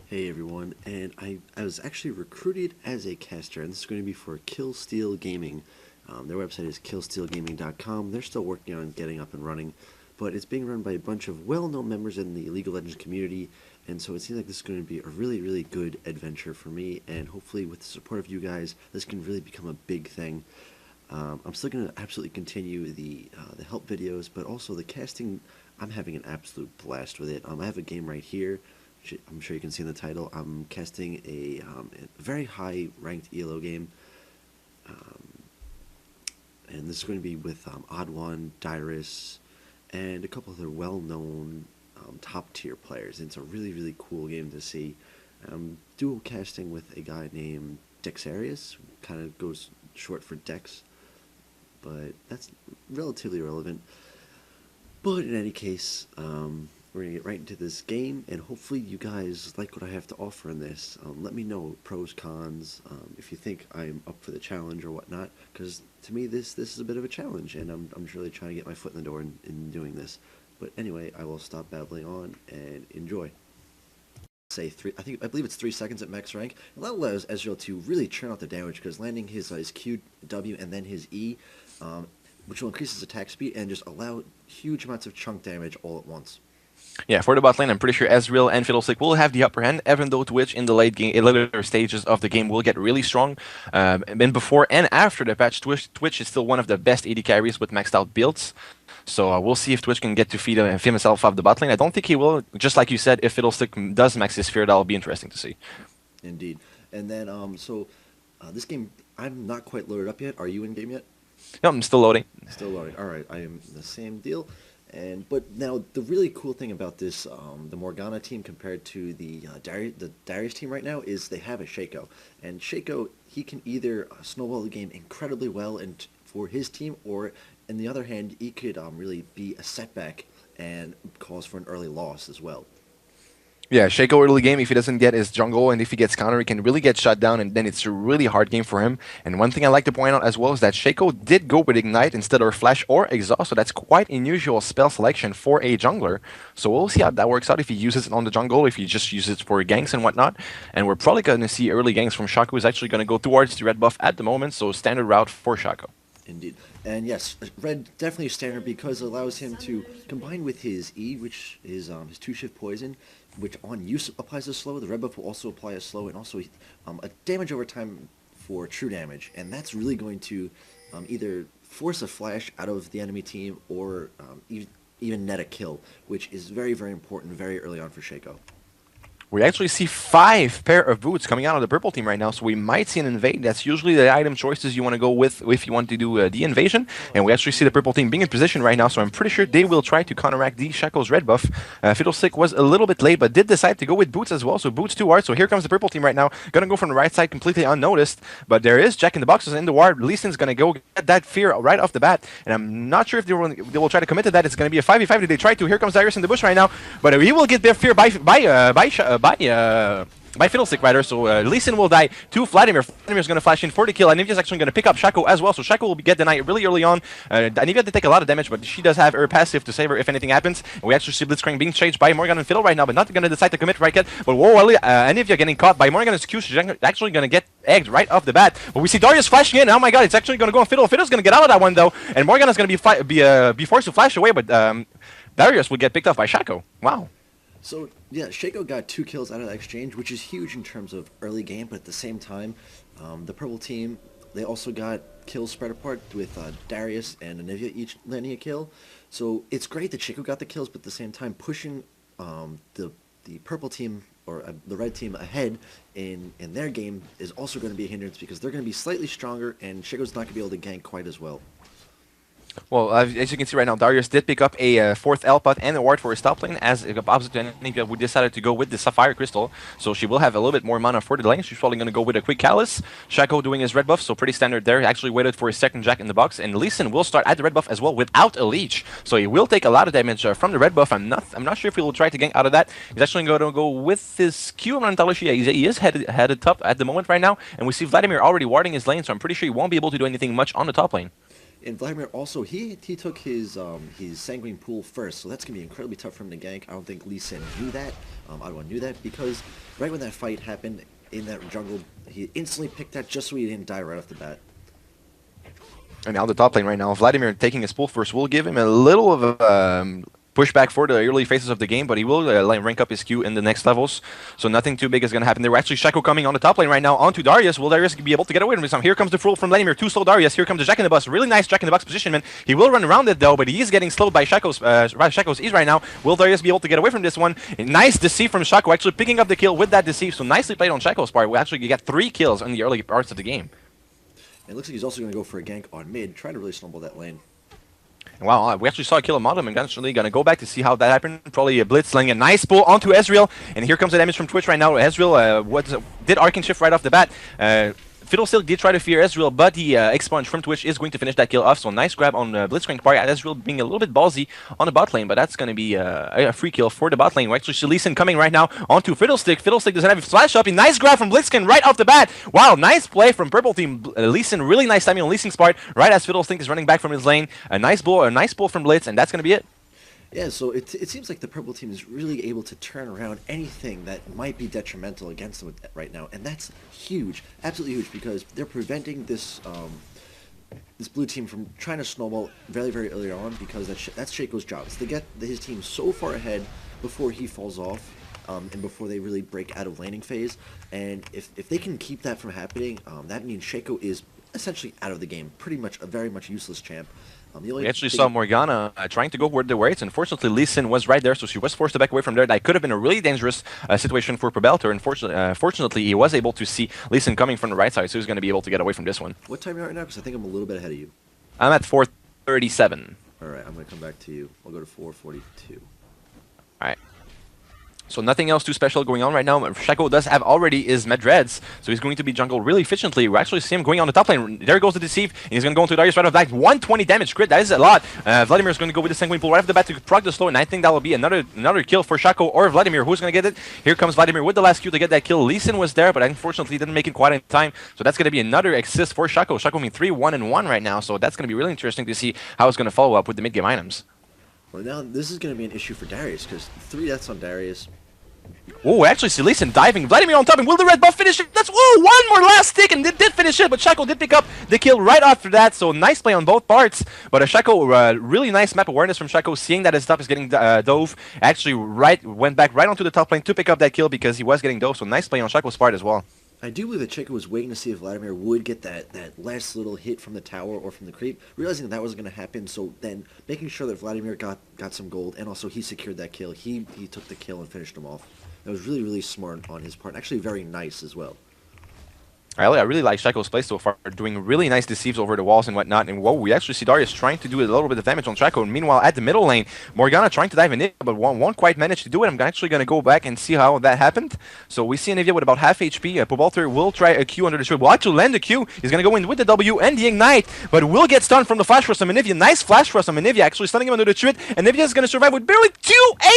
Hey everyone, and I was actually recruited as a caster, and this is going to be for KillStealGaming. Their website is KillStealGaming.com. They're still working on getting up and running, but it's being run by a bunch of well-known members in the League of Legends community, and so it seems like this is going to be a really, really good adventure for me, and hopefully with the support of you guys, this can really become a big thing. I'm still going to absolutely continue the help videos, but also the casting. I'm having an absolute blast with it. I have a game right here. I'm sure you can see in the title. I'm casting a very high ranked ELO game, and this is going to be with TheOddOne, Dyrus, and a couple other well-known top tier players. And it's a really, really cool game to see. I'm dual casting with a guy named Dexarius, kind of goes short for Dex, but that's relatively irrelevant. But in any case, we're going to get right into this game, and hopefully you guys like what I have to offer in this. Let me know pros, cons, if you think I'm up for the challenge or whatnot, because to me this is a bit of a challenge, and I'm just really trying to get my foot in the door in doing this. But anyway, I will stop babbling on and enjoy. Say I believe it's 3 seconds at max rank. And that allows Ezreal to really churn out the damage, because landing his Q, W, and then his E, which will increase his attack speed and just allow huge amounts of chunk damage all at once. Yeah, for the bot lane, I'm pretty sure Ezreal and Fiddlestick will have the upper hand, even though Twitch in the later stages of the game will get really strong. And before and after the patch, Twitch is still one of the best AD carries with maxed out builds. So we'll see if Twitch can get to feed himself off the bot lane. I don't think he will. Just like you said, if Fiddlestick does max his fear, that'll be interesting to see. Indeed. And then, this game, I'm not quite loaded up yet. Are you in game yet? No, I'm still loading. Still loading. All right, I am the same deal. But now the really cool thing about this, the Morgana team compared to the Dyrus team right now is they have a Shaco, and Shaco, he can either snowball the game incredibly well and for his team, or on the other hand, he could really be a setback and cause for an early loss as well. Yeah, Shaco early game, if he doesn't get his jungle and if he gets counter, he can really get shut down, and then it's a really hard game for him. And one thing I like to point out as well is that Shaco did go with Ignite instead of Flash or Exhaust, so that's quite unusual spell selection for a jungler. So we'll see how that works out, if he uses it on the jungle, if he just uses it for ganks and whatnot. And we're probably going to see early ganks from Shaco, who's actually going to go towards the red buff at the moment, so standard route for Shaco. Indeed. And yes, red definitely standard because it allows him to combine with his E, which is his 2-shift poison, which on use applies a slow. The red buff will also apply a slow, and also a damage over time for true damage. And that's really going to either force a flash out of the enemy team or even net a kill, which is very, very important very early on for Shaco. We actually see 5 pair of boots coming out of the purple team right now, so we might see an invade. That's usually the item choices you want to go with if you want to do the invasion. And we actually see the purple team being in position right now, so I'm pretty sure they will try to counteract the Shaco's red buff. Fiddlestick was a little bit late, but did decide to go with boots as well, so boots 2 ward. So here comes the purple team right now, gonna go from the right side completely unnoticed, but there is Jack in the boxes in the ward. Lee Sin's gonna go get that fear right off the bat, and I'm not sure if they will try to commit to that. It's gonna be a 5v5 if they try to. Here comes Dyrus in the bush right now, but he will get their fear by Fiddlestick rather, so Lee Sin will die to Vladimir. Vladimir's going to flash in for the kill. Anivia's actually going to pick up Shaco as well, so Shaco will get denied really early on. Anivia did take a lot of damage, but she does have her passive to save her if anything happens. And we actually see Blitzcrank being chased by Morgan and Fiddle right now, but not going to decide to commit right yet. But whoa, Anivia getting caught by Morgan's Q. She's actually going to get egged right off the bat. But we see Darius flashing in. Oh my god, it's actually going to go on Fiddle. Fiddle's going to get out of that one though, and Morgan is going to be forced to flash away, but Darius will get picked off by Shaco. Wow. So, yeah, Shaco got 2 kills out of that exchange, which is huge in terms of early game, but at the same time, the purple team, they also got kills spread apart with Darius and Anivia each landing a kill. So it's great that Shaco got the kills, but at the same time, pushing the purple team, or the red team ahead in their game is also going to be a hindrance, because they're going to be slightly stronger, and Shaco's not going to be able to gank quite as well. Well, as you can see right now, Darius did pick up a 4th Elpot and a ward for his top lane, as opposite to Anivia, who decided to go with the Sapphire Crystal. So she will have a little bit more mana for the lane. She's probably going to go with a quick Callus. Shaco doing his red buff, so pretty standard there. He actually waited for his second Jack in the box, and Lee Sin will start at the red buff as well without a leech. So he will take a lot of damage from the red buff. I'm not sure if he will try to gank out of that. He's actually going to go with his Q. I'm not entirely sure. He is headed top at the moment right now, and we see Vladimir already warding his lane, so I'm pretty sure he won't be able to do anything much on the top lane. And Vladimir also, he took his Sanguine Pool first, so that's going to be incredibly tough for him to gank. I don't think Lee Sin knew that. OddOne knew that, because right when that fight happened in that jungle, he instantly picked that just so he didn't die right off the bat. And now the top lane right now, Vladimir taking his pull first will give him a little of a pushback for the early phases of the game, but he will rank up his Q in the next levels, so nothing too big is going to happen. There were actually Shaco coming on the top lane right now onto Dyrus. Will Dyrus be able to get away from this? Here comes the full from Vladimir, too slow Dyrus. Here comes the Jack in the Box. Really nice Jack in the Box positionment. He will run around it though, but he is getting slowed by Shaco's E's right now. Will Dyrus be able to get away from this one? Nice deceive from Shaco, actually picking up the kill with that deceive, so nicely played on Shaco's part. We actually get 3 kills in the early parts of the game. It looks like he's also going to go for a gank on mid, trying to really snowball that lane. Wow, we actually saw a kill of Modem, and eventually going to go back to see how that happened. Probably a blitz slaying a nice pull onto Ezreal, and here comes the damage from Twitch right now. Ezreal did Arcane Shift right off the bat. FiddleStealG did try to fear Ezreal, but the Expunge from Twitch is going to finish that kill off, so nice grab on Blitzcrank part. Ezreal being a little bit ballsy on the bot lane, but that's going to be a free kill for the bot lane. We actually see Lee Sin coming right now onto Fiddlestick. Fiddlestick doesn't have a flash up. A nice grab from Blitzcrank right off the bat. Wow, nice play from Purple Team. Lee Sin, really nice timing on Lee Sin's part, right as Fiddlestick is running back from his lane. A nice pull from Blitz, and that's going to be it. Yeah, so it seems like the Purple Team is really able to turn around anything that might be detrimental against them right now, and that's huge, absolutely huge, because they're preventing this this blue team from trying to snowball very, very early on, because that's Shaco's job. It's to get his team so far ahead before he falls off, and before they really break out of laning phase. And if they can keep that from happening, that means Shaco is essentially out of the game, pretty much a very much useless champ. We actually saw Morgana trying to go where the weights. Unfortunately, Lee Sin was right there, so she was forced to back away from there. That could have been a really dangerous situation for Probelter. Fortunately, he was able to see Lee Sin coming from the right side, so he's going to be able to get away from this one. What time are you right now? Because I think I'm a little bit ahead of you. I'm at 4:37. All right, I'm going to come back to you. I'll go to 4:42. All right. So nothing else too special going on right now. Shaco does have already his Medreds, so he's going to be jungled really efficiently. We actually see him going on the top lane. There goes the Deceive, and he's going to go into Darius right off the bat. 120 damage crit, that is a lot. Vladimir is going to go with the Sanguine Pool right off the bat to proc the slow, and I think that will be another kill for Shaco or Vladimir. Who's going to get it? Here comes Vladimir with the last Q to get that kill. Lee Sin was there, but unfortunately didn't make it quite in time, so that's going to be another assist for Shaco. Shaco being 3-1-1 right now, so that's going to be really interesting to see how it's going to follow up with the mid-game items. Well, now this is going to be an issue for Darius, because 3 deaths on Darius. Oh, actually, see Lee Sin diving. Vladimir on top, and will the red buff finish it? That's, whoa, one more last stick, and it did finish it, but Shaco did pick up the kill right after that, so nice play on both parts. But Shaco, really nice map awareness from Shaco, seeing that his top is getting dove. Actually, went back right onto the top lane to pick up that kill because he was getting dove, so nice play on Shaco's part as well. I do believe that Shaco was waiting to see if Vladimir would get that last little hit from the tower or from the creep, realizing that wasn't going to happen, so then making sure that Vladimir got some gold, and also he secured that kill. He took the kill and finished him off. That was really, really smart on his part, and actually very nice as well. I really like Shaco's play so far, doing really nice deceives over the walls and whatnot. And whoa, we actually see Darius trying to do a little bit of damage on Shaco. And meanwhile, at the middle lane, Morgana trying to dive in it, but won't quite manage to do it. I'm actually going to go back and see how that happened. So we see Anivia with about half HP. Pobulter will try a Q under the shield. Will actually land the Q. He's going to go in with the W and the Ignite, but will get stunned from the flash thrust on Anivia. Nice flash thrust on Anivia, actually stunning him under the Trit. Anivia is going to survive with barely 2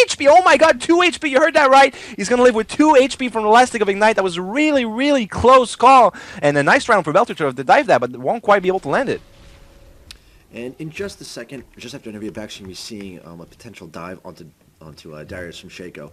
HP. Oh my god, 2 HP. You heard that right. He's going to live with 2 HP from the last stick of Ignite. That was a really, really close call. And a nice round for Belter to dive that, but won't quite be able to land it. And in just a second, just after Anivia back, she's going to be seeing a potential dive onto Darius from Shaco.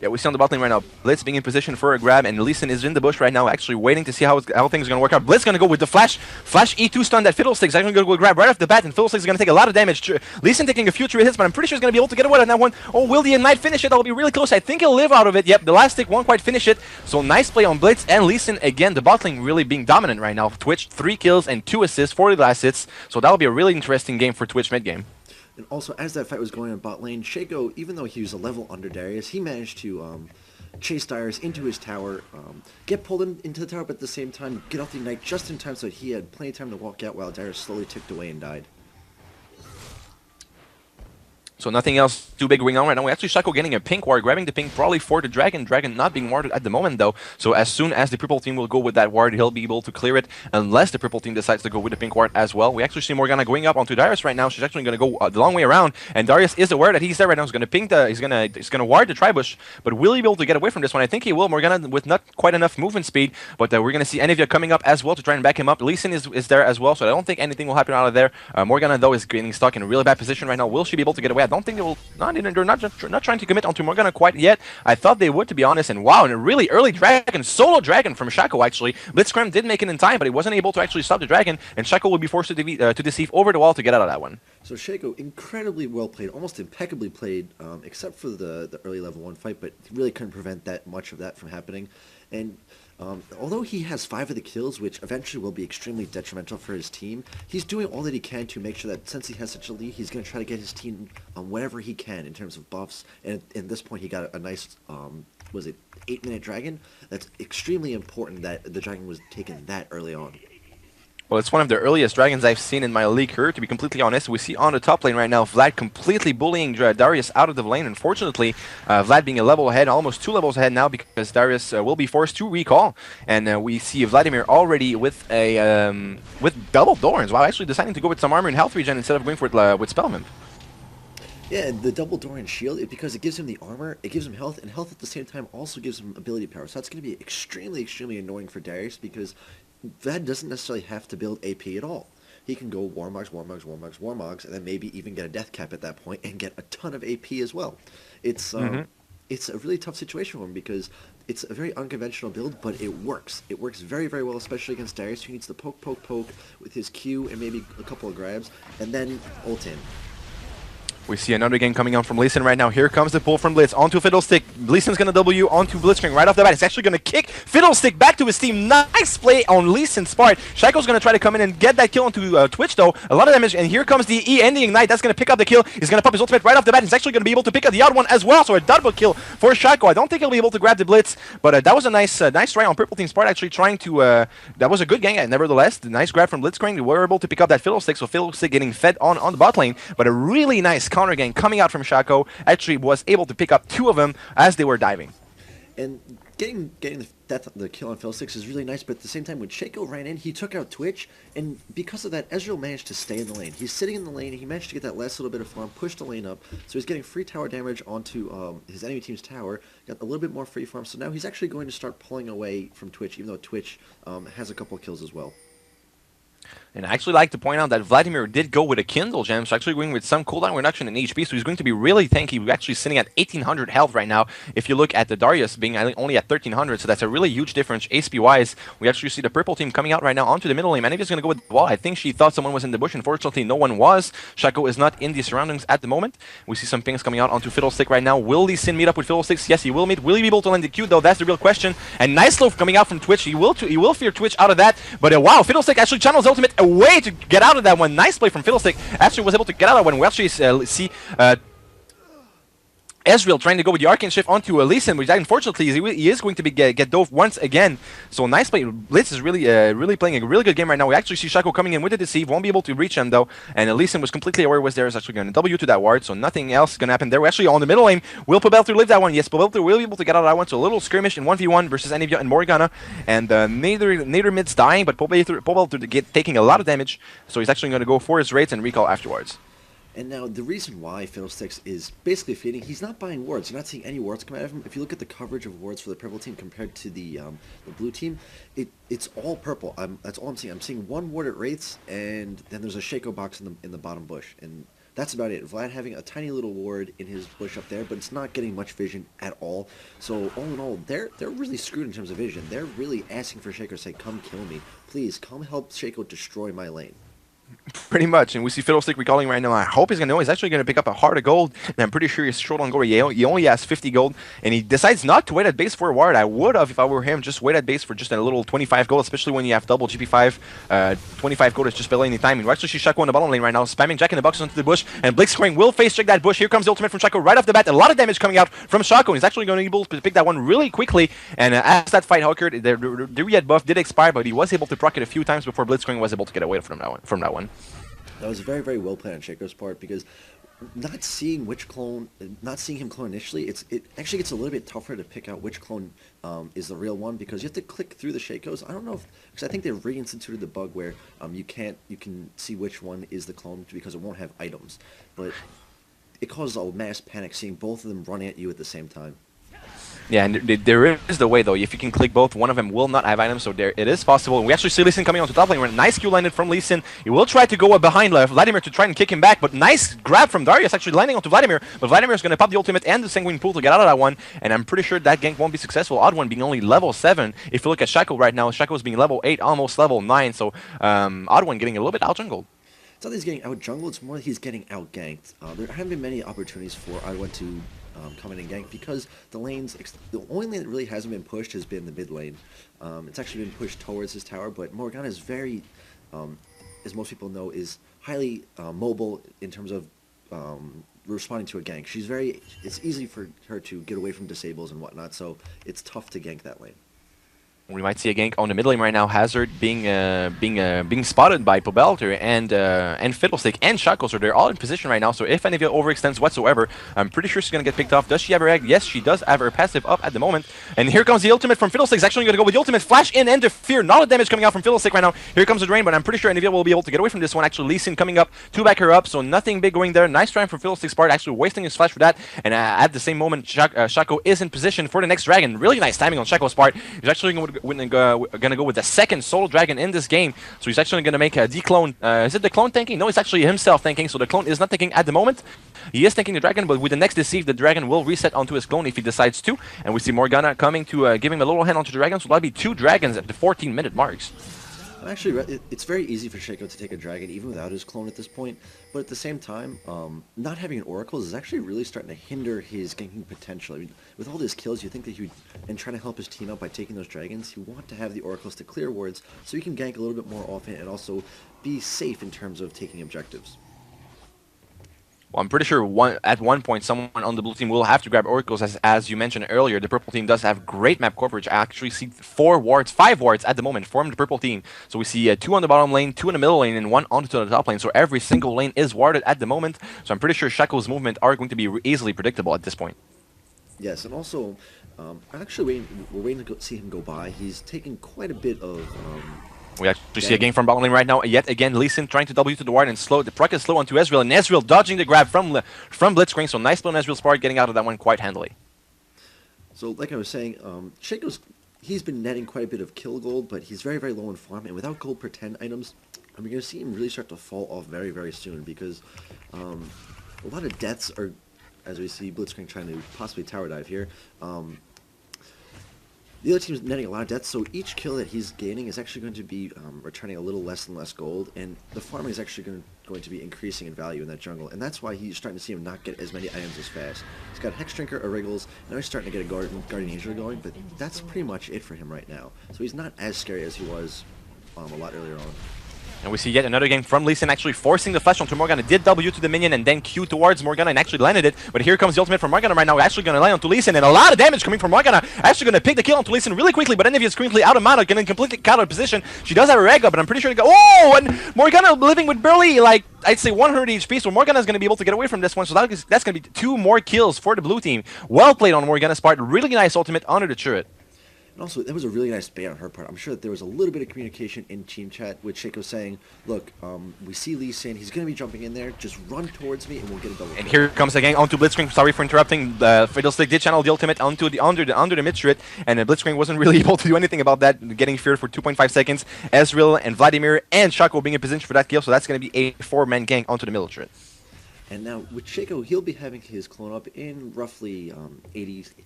Yeah, we see on the bot lane right now, Blitz being in position for a grab, and Lee Sin is in the bush right now, actually waiting to see how things are going to work out. Blitz going to go with the flash E2 stun that Fiddlesticks is actually going to go grab right off the bat, and Fiddlesticks is going to take a lot of damage. Lee Sin taking a few 3 hits, but I'm pretty sure he's going to be able to get away on that one. Oh, will the Ignite finish it? That'll be really close. I think he'll live out of it. Yep, the last stick won't quite finish it. So nice play on Blitz and Lee Sin again. The bot lane really being dominant right now. Twitch, 3 kills and 2 assists, 40 last hits. So that'll be a really interesting game for Twitch mid game. And also, as that fight was going on bot lane, Shaco, even though he was a level under Darius, he managed to chase Dyrus into his tower, get pulled into the tower, but at the same time get off the Ignite just in time so he had plenty of time to walk out while Dyrus slowly ticked away and died. So nothing else too big going on right now. We actually Shaco getting a pink ward, grabbing the pink probably for the dragon. Dragon not being warded at the moment though. So as soon as the purple team will go with that ward, he'll be able to clear it unless the purple team decides to go with the pink ward as well. We actually see Morgana going up onto Dyrus right now. She's actually going to go the long way around, and Darius is aware that he's there right now. He's going to ping the, he's going to ward the Tribush, but will he be able to get away from this one? I think he will. Morgana with not quite enough movement speed, but we're going to see Anivia coming up as well to try and back him up. Lee Sin is there as well, so I don't think anything will happen out of there. Morgana though is getting stuck in a really bad position right now. Will she be able to get away? I don't think they will. They're not trying to commit onto Morgana quite yet. I thought they would, to be honest. And wow, and a really early dragon, solo dragon from Shaco actually. Blitzcrank did make it in time, but he wasn't able to actually stop the dragon, and Shaco will be forced to deceive over the wall to get out of that one. So Shaco, incredibly well played, almost impeccably played, except for the early level 1 fight, but he really couldn't prevent that much of that from happening. And although he has 5 of the kills, which eventually will be extremely detrimental for his team, he's doing all that he can to make sure that since he has such a lead, he's going to try to get his team whatever he can in terms of buffs. And at this point, he got a nice, was it 8-minute dragon? That's extremely important that the dragon was taken that early on. Well, it's one of the earliest dragons I've seen in my league here, to be completely honest. We see on the top lane right now, Vlad completely bullying Darius out of the lane. Unfortunately, Vlad being a level ahead, almost 2 levels ahead now, because Darius will be forced to recall. And we see Vladimir already with a with double Dorans. Wow, actually deciding to go with some armor and health regen instead of going for it with Spellman. Yeah, and the double Dorian shield, because it gives him the armor, it gives him health, and health at the same time also gives him ability power. So that's going to be extremely, extremely annoying for Darius, because Vlad doesn't necessarily have to build AP at all. He can go Warmogs, and then maybe even get a death cap at that point and get a ton of AP as well. It's it's a really tough situation for him because it's a very unconventional build, but it works. It works very, very well, especially against Darius, who needs to poke with his Q and maybe a couple of grabs, and then ult in. We see another game coming out from Lee Sin right now. Here comes the pull from Blitz onto Fiddlestick. Lee Sin's going to W onto Blitzcrank right off the bat. It's actually going to kick Fiddlestick back to his team. Nice play on Lee Sin's part. Shaco's going to try to come in and get that kill onto Twitch though. A lot of damage, and here comes the E and the Ignite. That's going to pick up the kill. He's going to pop his ultimate right off the bat. He's actually going to be able to pick up the TheOddOne as well. So a double kill for Shaco. I don't think he'll be able to grab the Blitz, but that was a nice try on Purple Team's part, actually trying to... that was a good gang, nevertheless. The nice grab from Blitzcrank. They were able to pick up that Fiddlestick, so Fiddlestick getting fed on the bot lane, but a really nice counter gang coming out from Shaco. Actually was able to pick up 2 of them as they were diving. And getting the kill on Fiddlesticks is really nice, but at the same time, when Shaco ran in, he took out Twitch, and because of that, Ezreal managed to stay in the lane. He's sitting in the lane, he managed to get that last little bit of farm, push the lane up, so he's getting free tower damage onto his enemy team's tower, got a little bit more free farm, so now he's actually going to start pulling away from Twitch, even though Twitch has a couple of kills as well. And I actually like to point out that Vladimir did go with a Kindle Gem, so actually going with some cooldown reduction in HP, so he's going to be really tanky. We're actually sitting at 1800 health right now. If you look at the Darius being only at 1300, so that's a really huge difference HP-wise. We actually see the purple team coming out right now onto the middle lane. Manivia's going to go with the wall. I think she thought someone was in the bush. Unfortunately, no one was. Shaco is not in the surroundings at the moment. We see some pings coming out onto Fiddlestick right now. Will Lee Sin meet up with Fiddlesticks? Yes, he will meet. Will he be able to land the Q, though? That's the real question. And nice loaf coming out from Twitch. He will fear Twitch out of that. But wow, Fiddlestick actually channels ultimate away to get out of that one. Nice play from Fiddlestick. Actually was able to get out of that one. We actually see Ezreal trying to go with the Arcane Shift onto Lee Sin, which unfortunately he is going to be get dove once again. So nice play. Blitz is really playing a really good game right now. We actually see Shaco coming in with the Deceive, won't be able to reach him though, and Lee Sin was completely aware was there. Is actually going to W to that ward, so nothing else is going to happen there. We're actually on the middle lane. Will Pobelter live that one? Yes, Pobelter will be able to get out of that one. So a little skirmish in 1v1 versus Anivia and Morgana, and neither mid's dying, but Pobelter taking a lot of damage, so he's actually going to go for his raids and recall afterwards. And now, the reason why Fiddlesticks is basically feeding, he's not buying wards. You're not seeing any wards come out of him. If you look at the coverage of wards for the purple team compared to the blue team, it's all purple. That's all I'm seeing. I'm seeing 1 ward at Wraiths, and then there's a Shaco box in the bottom bush. And that's about it. Vlad having a tiny little ward in his bush up there, but it's not getting much vision at all. So all in all, they're really screwed in terms of vision. They're really asking for Shaco to say, come kill me. Please, come help Shaco destroy my lane. Pretty much, and we see Fiddlestick recalling right now. I hope he's going to know. He's actually going to pick up a heart of gold, and I'm pretty sure he's short on gold. He only has 50 gold, and he decides not to wait at base for a ward. I would have, if I were him, just wait at base for just a little 25 gold, especially when you have double GP5. 25 gold is just barely any time. And we actually see Shaco on the bottom lane right now, spamming Jack in the box onto the bush, and Blitzcrank will face check that bush. Here comes the ultimate from Shaco right off the bat. A lot of damage coming out from Shaco, and he's actually going to be able to pick that one really quickly. And as that fight occurred, the Read buff did expire, but he was able to proc it a few times before Blitzcrank was able to get away from that one. That was very, very well played on Shaco's part, because not seeing which clone, not seeing him clone initially, it actually gets a little bit tougher to pick out which clone is the real one because you have to click through the Shakos. I don't know if because I think they reinstituted the bug where you can see which one is the clone because it won't have items, but it causes a mass panic seeing both of them run at you at the same time. Yeah, and there is the way though. If you can click both, one of them will not have items, so there it is possible. And we actually see Lee Sin coming onto top lane. Nice Q landed from Lee Sin. He will try to go behind Vladimir to try and kick him back, but nice grab from Darius actually landing onto Vladimir. But Vladimir is going to pop the ultimate and the Sanguine Pool to get out of that one, and I'm pretty sure that gank won't be successful. OddOne being only level 7. If you look at Shaco right now, Shaco is being level 8, almost level 9, so OddOne getting a little bit out jungled. It's not that he's getting out jungled, it's more that he's getting out ganked. There haven't been many opportunities for OddOne to come in and gank because the only lane that really hasn't been pushed has been the mid lane. It's actually been pushed towards his tower, but Morgana is very, as most people know, is highly mobile in terms of responding to a gank. It's easy for her to get away from disables and whatnot, so it's tough to gank that lane. We might see a gank on the mid lane right now. Hazard being spotted by Pobelter and Fiddlestick and Shaco, so they're all in position right now. So if any of you overextends whatsoever, I'm pretty sure she's gonna get picked off. Does she have her egg? Yes, she does have her passive up at the moment. And here comes the ultimate from Fiddlestick. He's actually gonna go with the ultimate flash in and interfere. Not a damage coming out from Fiddlestick right now. Here comes the drain, but I'm pretty sure any of you will be able to get away from this one. Actually, Lee Sin coming up to back her up, so nothing big going there. Nice try from Fiddlestick's part, actually wasting his flash for that. And at the same moment, Shaco is in position for the next dragon. Really nice timing on Shaco's part. He's actually going to go with the second solo dragon in this game, so he's actually going to make a declone. Is it the clone tanking? No, it's actually himself tanking, so the clone is not tanking at the moment. He is tanking the dragon, but with the next deceive, the dragon will reset onto his clone if he decides to, and we see Morgana coming to give him a little hand onto the dragon, so that'll be 2 dragons at the 14-minute marks. Actually, it's very easy for Shaco to take a dragon even without his clone at this point, but at the same time, not having an Oracle is actually really starting to hinder his ganking potential. I mean, with all his kills, you think that he would, and trying to help his team out by taking those dragons, you want to have the Oracles to clear wards so you can gank a little bit more often and also be safe in terms of taking objectives. Well, I'm pretty sure at one point someone on the blue team will have to grab oracles, as you mentioned earlier. The purple team does have great map coverage. I actually see 5 wards at the moment from the purple team. So we see 2 on the bottom lane, 2 in the middle lane, and 1 onto the top lane. So every single lane is warded at the moment. So I'm pretty sure Shaco's movement are going to be easily predictable at this point. Yes, and also, we're waiting to see him go by. He's taking quite a bit of. We actually see a game from bottom lane right now. Yet again, Lee Sin trying to W to the ward and slow. The proc is slow onto Ezreal, and Ezreal dodging the grab from Blitzcrank. So nice play on Ezreal's part, getting out of that one quite handily. So, like I was saying, he's been netting quite a bit of kill gold, but he's very, very low in farm, and without gold per 10 items, we're going to see him really start to fall off very, very soon because a lot of deaths are, as we see Blitzcrank trying to possibly tower dive here. The other team's netting a lot of deaths, so each kill that he's gaining is actually going to be returning a little less and less gold, and the farming is actually going to be increasing in value in that jungle, and that's why he's starting to see him not get as many items as fast. He's got Hex Drinker, a Wriggles, now he's starting to get a Guardian Angel going, but that's pretty much it for him right now. So he's not as scary as he was a lot earlier on. And we see yet another game from Lee Sin actually forcing the flash onto Morgana. Did W to the minion and then Q towards Morgana and actually landed it. But here comes the ultimate from Morgana right now. Actually going to land onto Lee Sin, and a lot of damage coming from Morgana. Actually going to pick the kill onto Lee Sin really quickly, but Envy is currently out of mana, getting completely counter position. She does have a reg up, but I'm pretty sure to go. Oh, and Morgana living with barely, like, I'd say 100 HP, so Morgana is going to be able to get away from this one. So that's going to be 2 more kills for the blue team. Well played on Morgana's part. Really nice ultimate under the turret. And also, that was a really nice bait on her part. I'm sure that there was a little bit of communication in team chat with Shaco saying, look, we see Lee Sin, he's going to be jumping in there, just run towards me and we'll get a double kill. And here comes again onto Blitzcrank. Sorry for interrupting. Fiddlestick did channel the ultimate onto the under the mid turret, and Blitzcrank wasn't really able to do anything about that, getting feared for 2.5 seconds. Ezreal and Vladimir and Shaco being in position for that kill, so that's going to be a 4-man gang onto the middle turret. And now, with Shaco, he'll be having his clone up in roughly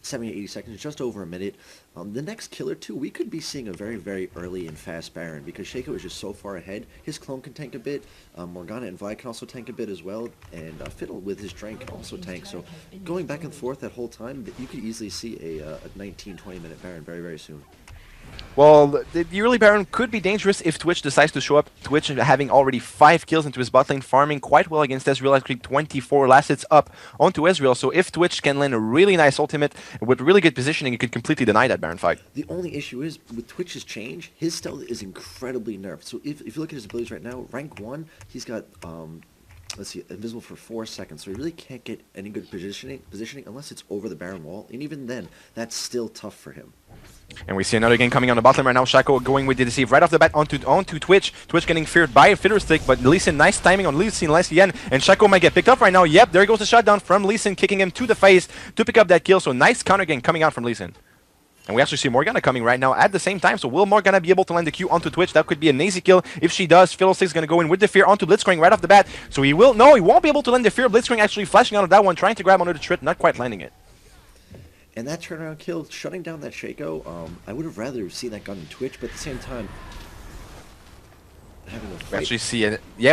70 to 80 seconds, just over a minute. The next kill or two, we could be seeing a very, very early and fast Baron, because Shaco is just so far ahead. His clone can tank a bit, Morgana and Vi can also tank a bit as well, and Fiddle with his Drain can also tank. So going back and forth that whole time, you could easily see a 19-20 minute Baron very, very soon. Well, the early Baron could be dangerous if Twitch decides to show up. Twitch having already 5 kills into his bot lane, farming quite well against Ezreal, actually 24 last hits up onto Ezreal. So if Twitch can land a really nice ultimate with really good positioning, it could completely deny that Baron fight. The only issue is, with Twitch's change, his stealth is incredibly nerfed. So if you look at his abilities right now, rank 1, he's got let's see, invisible for 4 seconds, so he really can't get any good positioning unless it's over the Baron wall, and even then, that's still tough for him. And we see another game coming on the bottom right now. Shaco going with the deceive right off the bat onto Twitch. Twitch getting feared by a Fiddlestick, but Lee Sin, nice timing on Lee Sin, and Shaco might get picked up right now. Yep, there goes the shutdown from Lee Sin, kicking him to the face to pick up that kill. So nice counter game coming out from Lee Sin. And we actually see Morgana coming right now at the same time. So will Morgana be able to land the Q onto Twitch? That could be an easy kill. If she does, Fiddlestick's going to go in with the fear onto Blitzcrank right off the bat. So he won't be able to land the fear. Blitzcrank actually flashing out of that one, trying to grab onto the Trit, not quite landing it. And that turnaround kill, shutting down that Shaco, I would have rather seen that gun in Twitch, but at the same time, having a fight.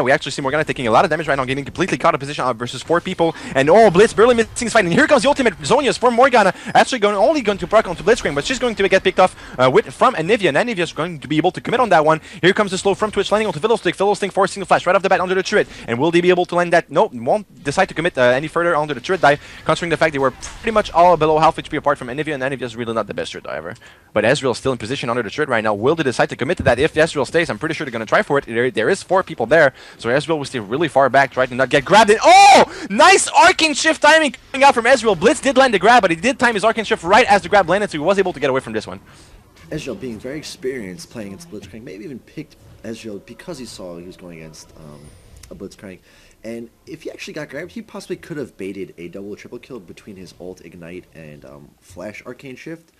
We actually see Morgana taking a lot of damage right now, getting completely caught in position versus 4 people. And Blitz barely missing his fight. And here comes the ultimate Zonius from Morgana, actually only going to proc onto Blitzcrank, but she's going to get picked off from Anivia. And Anivia's going to be able to commit on that one. Here comes the slow from Twitch, landing onto Fiddlestick. Fiddlestick forcing the flash right off the bat under the turret. And will they be able to land that? Nope, won't decide to commit any further onto the turret dive, considering the fact they were pretty much all below half HP apart from Anivia, and Anivia's really not the best turret diver. But Ezreal's still in position under the turret right now. Will they decide to commit to that? If Ezreal stays, I'm pretty sure they're going to try for it. There is 4 people there, so Ezreal will stay really far back, trying to not get grabbed. And nice arcane shift timing coming out from Ezreal. Blitz did land the grab, but he did time his arcane shift right as the grab landed, so he was able to get away from this one. Ezreal being very experienced playing against Blitzcrank, maybe even picked Ezreal because he saw he was going against a Blitzcrank. And if he actually got grabbed, he possibly could have baited a double or triple kill between his ult, ignite, and flash arcane shift.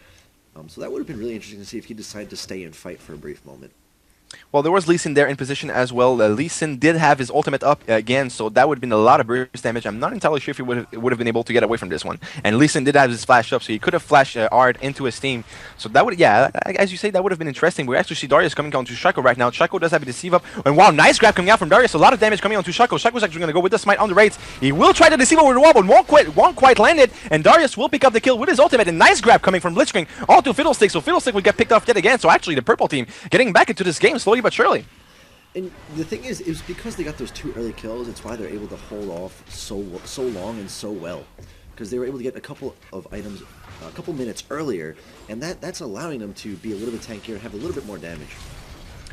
So that would have been really interesting to see if he decided to stay and fight for a brief moment. Well, there was Lee Sin there in position as well. Lee Sin did have his ultimate up again, so that would have been a lot of burst damage. I'm not entirely sure if he would have been able to get away from this one. And Lee Sin did have his flash up, so he could have flashed Ard into his team. So that would, yeah, as you say, that would have been interesting. We actually see Darius coming onto Shaco right now. Shaco does have a deceive up. And wow, nice grab coming out from Darius. A lot of damage coming onto Shaco. Shaco's actually going to go with the smite on the raids. He will try to deceive over the wall, but won't quite land it. And Darius will pick up the kill with his ultimate. And nice grab coming from Blitzcrank onto Fiddlestick. So Fiddlestick will get picked off yet again. So actually, the purple team getting back into this game slowly but surely. And the thing is, it was because they got those 2 early kills, it's why they're able to hold off so long and so well. Because they were able to get a couple of items a couple minutes earlier, and that's allowing them to be a little bit tankier and have a little bit more damage.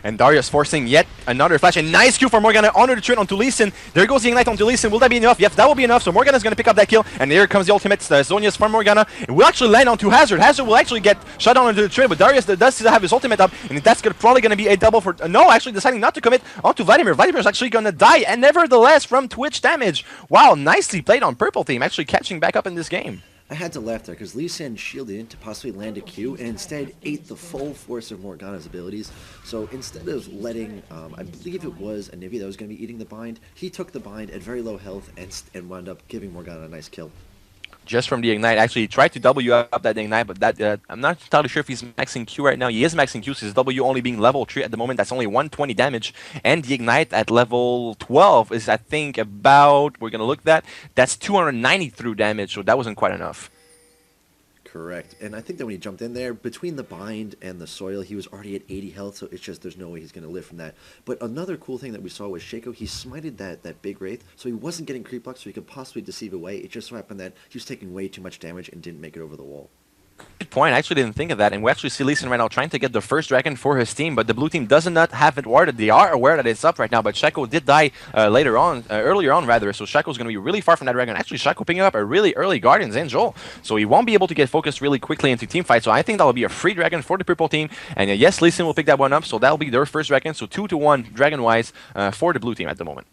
And Darius forcing yet another flash. And nice Q for Morgana onto the turret onto Lee Sin. There goes the Ignite onto Lee Sin. Will that be enough? Yes, that will be enough. So Morgana's going to pick up that kill. And there comes the ultimate Zonius from Morgana. It will actually land onto Hazard. Hazard will actually get shut down onto the turret, but Darius does still have his ultimate up. And that's probably going to be a double for... no, actually deciding not to commit onto Vladimir. Vladimir's actually going to die. And nevertheless, from Twitch damage. Wow, nicely played on Purple Team. Actually catching back up in this game. I had to laugh there because Lee Sin shielded in to possibly land a Q and instead ate the full force of Morgana's abilities. So instead of letting, I believe it was Anivia that was going to be eating the bind, he took the bind at very low health and wound up giving Morgana a nice kill. Just from the Ignite. Actually, he tried to W up that Ignite, but that I'm not entirely sure if he's maxing Q right now. He is maxing Q, so his W only being level 3 at the moment. That's only 120 damage. And the Ignite at level 12 is, I think, about... we're going to look at that. That's 290 through damage, so that wasn't quite enough. Correct. And I think that when he jumped in there, between the bind and the soil, he was already at 80 health, so it's just there's no way he's going to live from that. But another cool thing that we saw was Shaco, he smited that big Wraith, so he wasn't getting creep blocked, so he could possibly deceive away. It just so happened that he was taking way too much damage and didn't make it over the wall. Good point. I actually didn't think of that, and we actually see Lee Sin right now trying to get the first dragon for his team, but the blue team does not have it warded. They are aware that it's up right now, but Shaco did die earlier on, so Shaco's going to be really far from that dragon. Actually, Shaco picking up a really early Guardian's Angel, so he won't be able to get focused really quickly into team fight, so I think that will be a free dragon for the purple team, and yes, Lee Sin will pick that one up, so that'll be their first dragon, so 2-1 dragon-wise for the blue team at the moment.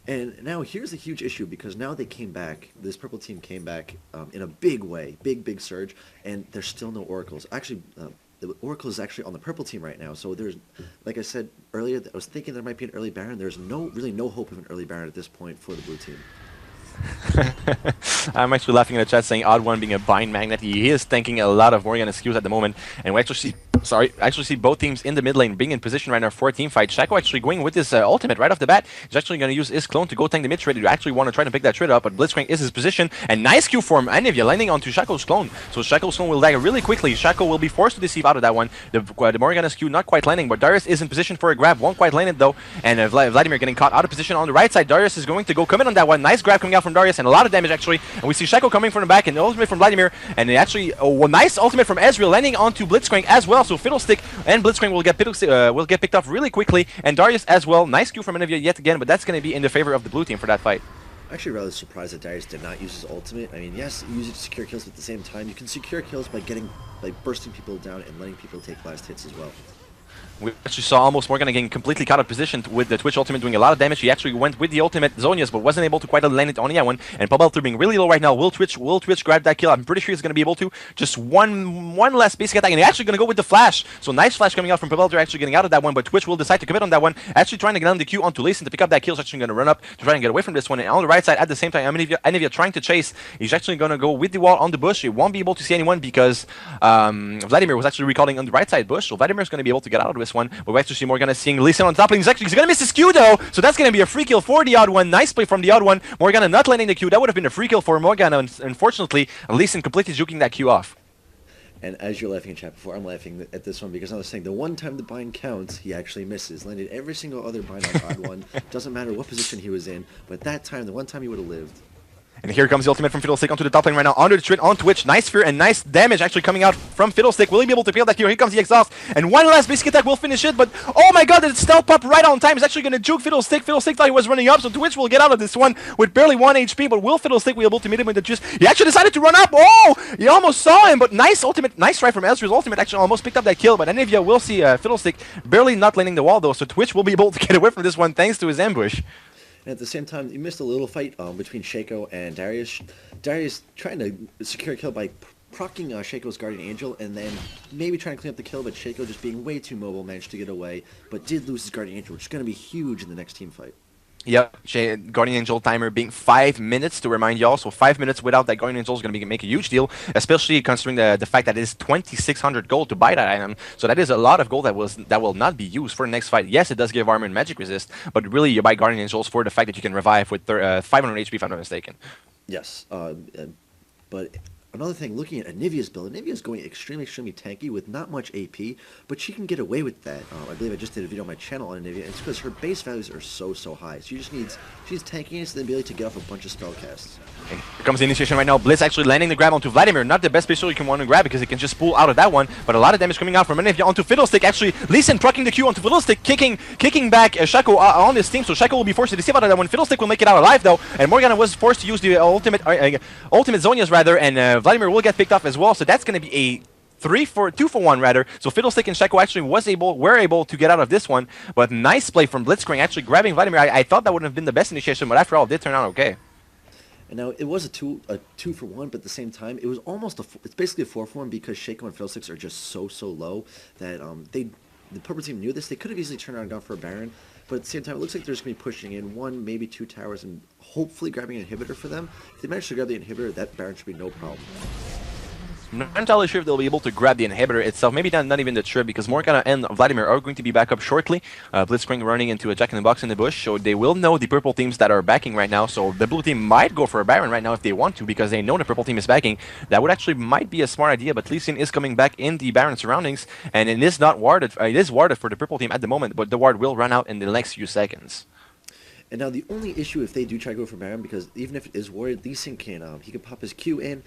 And now here's a huge issue because now they came back, this purple team came back in a big way, big surge, and there's still no oracles. Actually, the oracle is actually on the purple team right now, so there's, like I said earlier, I was thinking there might be an early Baron. There's really no hope of an early Baron at this point for the blue team. I'm actually laughing in the chat saying OddOne being a bind magnet. He is tanking a lot of Morgana's Qs at the moment, and we actually see both teams in the mid lane being in position right now for a team fight. Shaco actually going with his ultimate right off the bat. He's actually going to use his clone to go tank the mid trade. You actually want to try to pick that trade up, but Blitzcrank is his position, and nice Q form Anivia landing onto Shaco's clone. So Shaco's clone will die really quickly. Shaco will be forced to deceive out of that one. The Morgana's Q not quite landing, but Dyrus is in position for a grab. Won't quite land it though, and Vladimir getting caught out of position on the right side. Dyrus is going to go come in on that one. Nice grab coming out from Darius, and a lot of damage actually. And we see Shaco coming from the back, and the ultimate from Vladimir, and actually a nice ultimate from Ezreal landing onto Blitzcrank as well. So so Fiddlestick and Blitzcrank will get picked off really quickly, and Darius as well. Nice Q from Anivia yet again, but that's going to be in the favor of the blue team for that fight. I'm actually rather surprised that Dyrus did not use his ultimate. I mean, yes, you use it to secure kills, but at the same time, you can secure kills by bursting people down and letting people take last hits as well. We actually saw almost Morgana getting completely caught up positioned with the Twitch ultimate doing a lot of damage. He actually went with the ultimate Zonia's, but wasn't able to quite land it on Yawan. And Pabelter being really low right now. Will Twitch grab that kill? I'm pretty sure he's going to be able to. Just one less basic attack, and he's actually going to go with the flash. So nice flash coming out from Pabelter, actually getting out of that one, but Twitch will decide to commit on that one. Actually trying to get on the Q onto Leeson to pick up that kill. He's actually going to run up to try and get away from this one. And on the right side, at the same time, Anivia trying to chase. He's actually going to go with the wall on the bush. He won't be able to see anyone because Vladimir was actually recalling on the right side bush. So Vladimir's going to be able to get out of this one. But we actually see Morgana seeing Leeson on top lane. He's going to miss his Q though, so that's going to be a free kill for TheOddOne. Nice play from TheOddOne. Morgana not landing the Q. That would have been a free kill for Morgana. Unfortunately, Leeson completely juking that Q off. And as you're laughing in chat before, I'm laughing at this one because I was saying the one time the bind counts, he actually misses. Landed every single other bind on TheOddOne. Doesn't matter what position he was in, but that time, the one time he would have lived. And here comes the ultimate from Fiddlestick onto the top lane right now, onto the Trid, on Twitch. Nice fear and nice damage actually coming out from Fiddlestick. Will he be able to peel that Q? Here comes the exhaust. And one last basic attack will finish it, but oh my god, the stealth pop right on time is actually going to juke Fiddlestick. Fiddlestick thought he was running up, so Twitch will get out of this one with barely 1 HP, but will Fiddlestick be able to meet him with the juice? He actually decided to run up. Oh, he almost saw him, but nice ultimate, nice try from Ezreal's ultimate. Actually almost picked up that kill, but Anivia will see Fiddlestick barely not landing the wall though, so Twitch will be able to get away from this one thanks to his ambush. And at the same time, you missed a little fight between Shaco and Darius. Darius trying to secure a kill by proccing Shaco's Guardian Angel, and then maybe trying to clean up the kill, but Shaco just being way too mobile managed to get away, but did lose his Guardian Angel, which is going to be huge in the next team fight. Yep, Guardian Angel timer being 5 minutes to remind y'all, so 5 minutes without that Guardian Angel is going to make a huge deal, especially considering the fact that it is 2,600 gold to buy that item, so that is a lot of gold that will not be used for the next fight. Yes, it does give armor and magic resist, but really you buy Guardian Angels for the fact that you can revive with 500 HP if I'm not mistaken. Yes, but another thing, looking at Anivia's build, Anivia's going extremely tanky with not much AP, but she can get away with that. I believe I just did a video on my channel on Anivia, and it's because her base values are so high. So she needs tankiness and the ability to get off a bunch of spell casts. And here comes the initiation right now. Blitz actually landing the grab onto Vladimir. Not the best pistol you can want to grab because it can just pull out of that one, but a lot of damage coming out from Anivia onto Fiddlestick. Actually, Leeson proccing the Q onto Fiddlestick, kicking back Shaco on his team, so Shaco will be forced to deceive out of that one. Fiddlestick will make it out alive though, and Morgana was forced to use the ultimate Zonia's rather, and Vladimir will get picked off as well, so that's going to be a 2-for-1 rather. So Fiddlestick and Shaco actually were able to get out of this one, but nice play from Blitzcrank actually grabbing Vladimir. I thought that would have been the best initiation, but after all, it did turn out okay. And now it was a two for one, but at the same time, it was almost it's basically a 4-for-1 because Shaco and Fiddlesticks are just so low that the purple team knew this. They could have easily turned around and gone for a Baron, but at the same time, it looks like they're just going to be pushing in 1, maybe 2 towers and hopefully grabbing an inhibitor for them. If they manage to grab the inhibitor, that Baron should be no problem. I'm not entirely sure if they'll be able to grab the inhibitor itself. Maybe not even the trip, because Morgana and Vladimir are going to be back up shortly. Blitzcrank running into a Jack-in-the-Box in the bush, so they will know the purple teams that are backing right now. So the blue team might go for a Baron right now if they want to, because they know the purple team is backing. That would actually might be a smart idea, but Leeson is coming back in the Baron surroundings, and it is not warded. It is warded for the purple team at the moment, but the ward will run out in the next few seconds. And now the only issue if they do try to go for Baron, because even if it is warded, Leeson can he can pop his Q in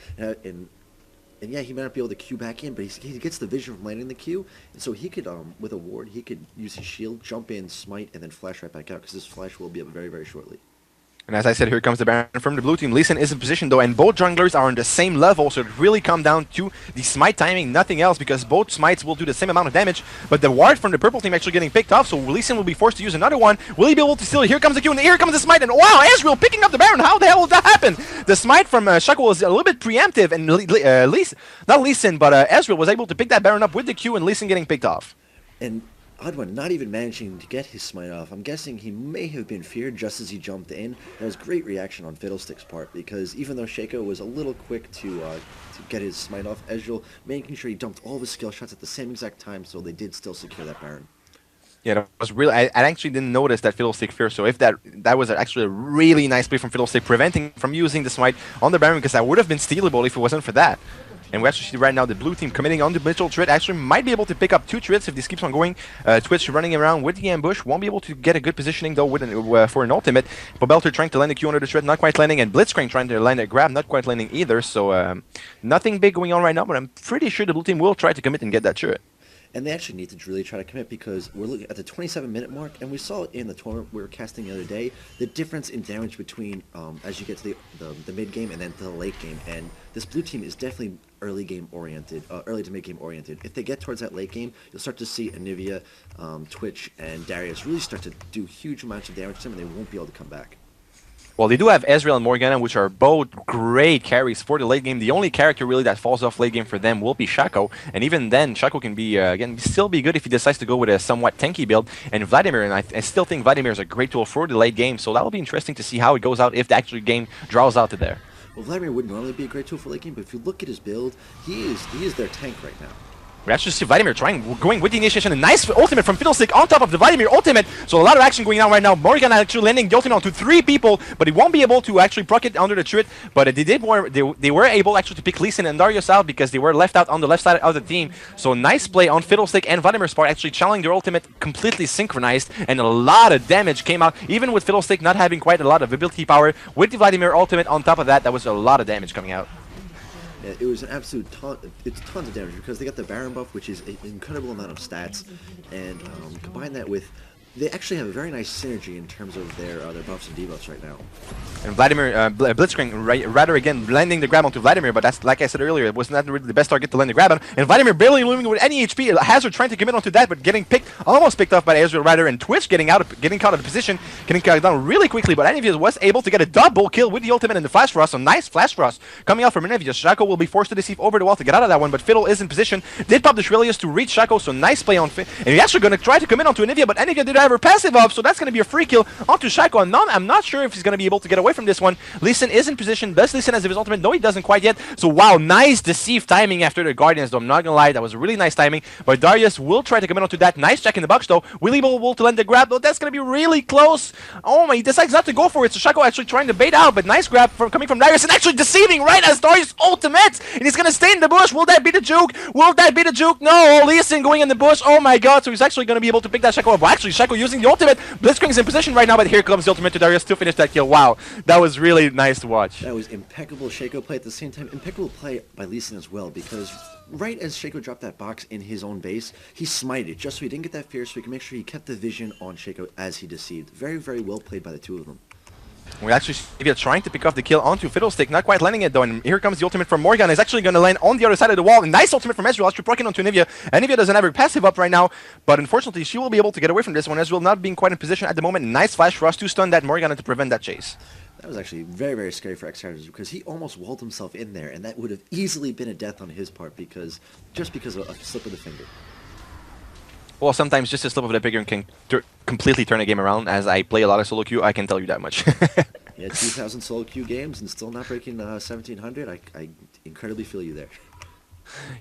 and yeah, he might not be able to Q back in, but he gets the vision from landing the Q, and so he could, with a ward, he could use his shield, jump in, smite, and then flash right back out, because his flash will be up very shortly. And as I said, here comes the Baron from the blue team. Leeson is in position though, and both junglers are on the same level, so it really comes down to the smite timing, nothing else, because both smites will do the same amount of damage, but the ward from the purple team actually getting picked off, so Leeson will be forced to use another one. Will he be able to steal it? Here comes the Q, and here comes the smite, and wow, Ezreal picking up the Baron. How the hell did that happen? The smite from Shaco was a little bit preemptive, and not Leeson, but Ezreal was able to pick that Baron up with the Q, and Leeson getting picked off. And TheOddOne not even managing to get his smite off. I'm guessing he may have been feared just as he jumped in. That was great reaction on Fiddlestick's part, because even though Shaco was a little quick to get his smite off, Ezreal making sure he dumped all of his skill shots at the same exact time, so they did still secure that Baron. Yeah, that was really. I actually didn't notice that Fiddlestick fear. So if that was actually a really nice play from Fiddlestick, preventing from using the smite on the Baron, because that would have been stealable if it wasn't for that. And we actually see right now the blue team committing on the Mitchell Trid. Actually might be able to pick up 2 Trids if this keeps on going. Twitch running around with the ambush. Won't be able to get a good positioning though with for an ultimate. Pabelter trying to land a Q under the Trid, not quite landing. And Blitzcrank trying to land a grab, not quite landing either. So nothing big going on right now, but I'm pretty sure the blue team will try to commit and get that Trid. And they actually need to really try to commit because we're looking at the 27-minute mark, and we saw in the tournament we were casting the other day, the difference in damage between as you get to the mid game and then to the late game. And this blue team is definitely early game oriented, early to mid game oriented. If they get towards that late game, you'll start to see Anivia, Twitch, and Darius really start to do huge amounts of damage to them, and they won't be able to come back. Well, they do have Ezreal and Morgana, which are both great carries for the late game. The only character really that falls off late game for them will be Shaco, and even then, Shaco can be again still be good if he decides to go with a somewhat tanky build. And Vladimir, and I still think Vladimir is a great tool for the late game. So that will be interesting to see how it goes out if the actual game draws out to there. Well, Vladimir would normally be a great tool for late game, but if you look at his build, he is their tank right now. We actually see Vladimir going with the initiation. A nice ultimate from Fiddlestick on top of the Vladimir ultimate. So a lot of action going on right now. Morgana actually landing the ultimate onto 3 people, but he won't be able to actually proc it under the turret. But they were able actually to pick Lee Sin and Darius out because they were left out on the left side of the team. So nice play on Fiddlestick and Vladimir's part, actually channeling their ultimate completely synchronized, and a lot of damage came out, even with Fiddlestick not having quite a lot of ability power. With the Vladimir ultimate on top of that, that was a lot of damage coming out. Yeah, it was an absolute it's tons of damage because they got the Baron buff, which is an incredible amount of stats, and combine that with, they actually have a very nice synergy in terms of their buffs and debuffs right now. And Vladimir, Blitzcrank, rather again, landing the grab onto Vladimir, but that's, like I said earlier, it was not really the best target to land the grab on. And Vladimir barely looming with any HP. Hazard trying to commit onto that, but getting almost picked off by Ezreal rather, and Twitch getting caught out of position, getting caught down really quickly, but Anivia was able to get a double kill with the ultimate and the Flash Frost. So nice Flash Frost coming out from Anivia. Shaco will be forced to deceive over the wall to get out of that one, but Fiddle is in position. Did pop the Shrillius to reach Shaco, so nice play on Fit. And he's actually going to try to commit onto Anivia, but Anivia did have her passive up, so that's going to be a free kill onto Shaco. And I'm not sure if he's going to be able to get away from this one. Lee Sin is in position. Does Lee Sin has his ultimate? No, he doesn't quite yet. So wow, nice deceive timing after the Guardians, though. I'm not going to lie, that was really nice timing. But Darius will try to commit onto that. Nice check in the box, though. Will he be able to land the grab? Though that's going to be really close. Oh my, he decides not to go for it. So Shaco actually trying to bait out, but nice grab coming from Dyrus, and actually deceiving right as Darius ultimate. And he's going to stay in the bush. Will that be the juke? Will that be the juke? No, Lee Sin going in the bush. Oh my god, so he's actually going to be able to pick that Shaco up. Well, actually, Shaco using the ultimate. Blitzcrank's in position right now, but here comes the ultimate to Darius to finish that kill. Wow, that was really nice to watch. That was impeccable Shaco play at the same time. Impeccable play by Lee Sin as well, because right as Shaco dropped that box in his own base, he smited it just so he didn't get that fear, so he could make sure he kept the vision on Shaco as he deceived. Very, very well played by the two of them. We actually see Anivia trying to pick off the kill onto Fiddlestick, not quite landing it though, and here comes the ultimate from Morgana. Is actually going to land on the other side of the wall. A nice ultimate from Ezreal, actually proccing onto Anivia. Anivia doesn't have her passive up right now, but unfortunately she will be able to get away from this one. Ezreal not being quite in position at the moment. Nice flash for us to stun that Morgana to prevent that chase. That was actually very, very scary for Dexarian because he almost walled himself in there, and that would have easily been a death on his part because of a slip of the finger. Well, sometimes just a slip of the finger can completely turn a game around. As I play a lot of solo queue, I can tell you that much. Yeah, 2,000 solo queue games and still not breaking 1,700. I incredibly feel you there.